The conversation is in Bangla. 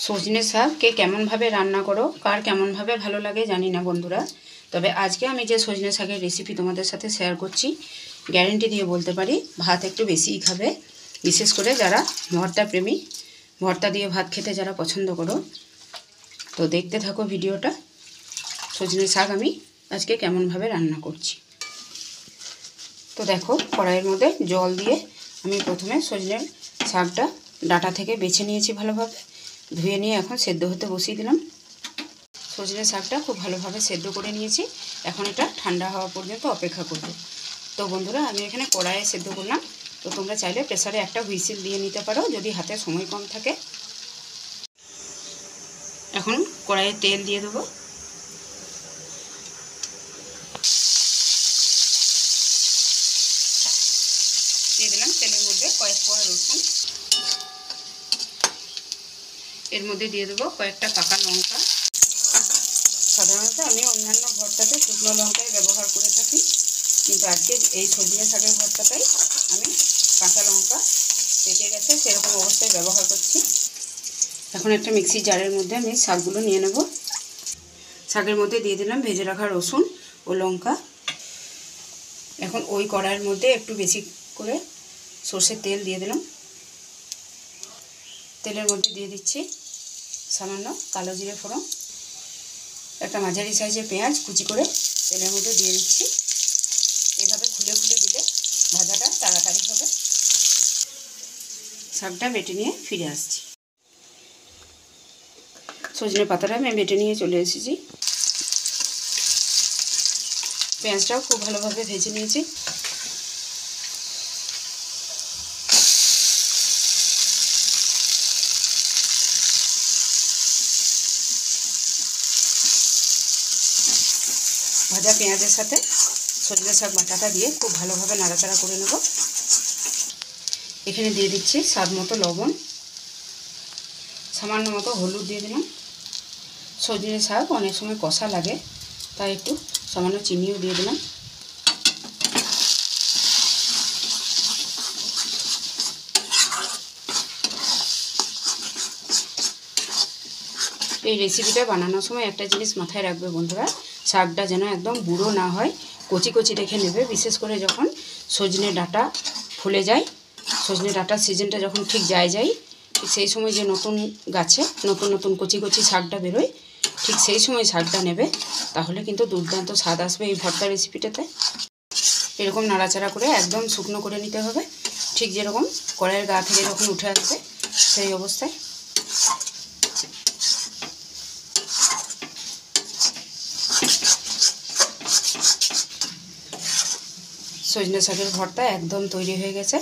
সজনে শাক কে কেমনভাবে রান্না করো, কার কেমনভাবে ভালো লাগে জানি না বন্ধুরা। তবে আজকে আমি যে সজনে শাকের রেসিপি তোমাদের সাথে শেয়ার করছি, গ্যারেন্টি দিয়ে বলতে পারি ভাত একটু বেশিই খাবে। বিশেষ করে যারা ভর্তা প্রেমী, ভর্তা দিয়ে ভাত খেতে যারা পছন্দ করো, তো দেখতে থাকো ভিডিওটা। সজনে শাক আমি আজকে কেমনভাবে রান্না করছি। তো দেখো, কড়াইয়ের মধ্যে জল দিয়ে আমি প্রথমে সজনে শাকটা ডাঁটা থেকে বেছে নিয়েছি ভালোভাবে, ধুয়ে নিয়ে এখন সেদ্ধ হতে বসিয়ে দিলাম। সজনে শাকটা খুব ভালোভাবে সেদ্ধ করে নিয়েছি। এখন এটা ঠান্ডা হওয়া পর্যন্ত অপেক্ষা করব। তো বন্ধুরা, আমি এখানে কড়াইয়ে সেদ্ধ করলাম। তো তোমরা চাইলে প্রেসারে একটা হুইসেল দিয়ে নিতে পারো যদি হাতে সময় কম থাকে। এখন কড়াইয়ে তেল দিয়ে দেবো। দিয়ে দিলাম তেলের মধ্যে কয়েক কোয়া রসুন। এর মধ্যে দিয়ে দেবো কয়েকটা পাকা লঙ্কা। সাধারণত আমি অন্যান্য ভর্তাতে শুকনো লঙ্কাই ব্যবহার করে থাকি, কিন্তু আজকে এই সজনে শাকের ভর্তাটাই আমি কাঁচা লঙ্কা পেকে গেছে সেরকম অবস্থায় ব্যবহার করছি। এখন একটা মিক্সি জারের মধ্যে আমি শাকগুলো নিয়ে নেব। শাকের মধ্যে দিয়ে দিলাম ভেজে রাখা রসুন ও লঙ্কা। এখন ওই কড়াইয়ের মধ্যে একটু বেশি করে সর্ষের তেল দিয়ে দিলাম। তেলের মধ্যে দিয়ে দিচ্ছি সামান্য কালো জিরে ফোড়ন। একটা মাঝারি সাইজের পেঁয়াজ কুচি করে তেলের মধ্যে দিয়ে দিচ্ছি। এভাবে খুলে খুলে দিলে ভাজাটা তাড়াতাড়ি হবে। শাকটা বেটে নিয়ে ফিরে আসছি। সজনে পাতাটা আমি বেটে নিয়ে চলে এসেছি। পেঁয়াজটাও খুব ভালোভাবে ভেজে নিয়েছি। ভাজা পেঁয়াজের সাথে সজনে শাক বাটাটা দিয়ে খুব ভালোভাবে নাড়াচাড়া করে নেব। এখানে দিয়ে দিচ্ছি স্বাদ মতো লবণ, সামান্য মতো হলুদ দিয়ে দিলাম। সজনে শাক অনেক সময় কষা লাগে, তাই একটু সামান্য চিনিও দিয়ে দিলাম। এই রেসিপিটা বানানোর সময় একটা জিনিস মাথায় রাখবে বন্ধুরা, শাকটা যেন একদম বুড়ো না হয়, কচি কচি রেখে নেবে। বিশেষ করে যখন সজনে ডাঁটা ফুলে যায়, সজনে ডাঁটার সিজনটা যখন ঠিক যায় ঠিক সেই সময় যে নতুন গাছে নতুন নতুন কচি কচি শাকটা বেরোয়, ঠিক সেই সময় শাকটা নেবে, তাহলে কিন্তু দুর্দান্ত স্বাদ আসবে এই ভর্তা রেসিপিটাতে। এরকম নাড়াচাড়া করে একদম শুকনো করে নিতে হবে, ঠিক যেরকম কড়াইয়ের গা থেকে যখন উঠে আসবে সেই অবস্থায়। সজনে শাকের ভর্তা একদম তৈরি হয়ে গেছে।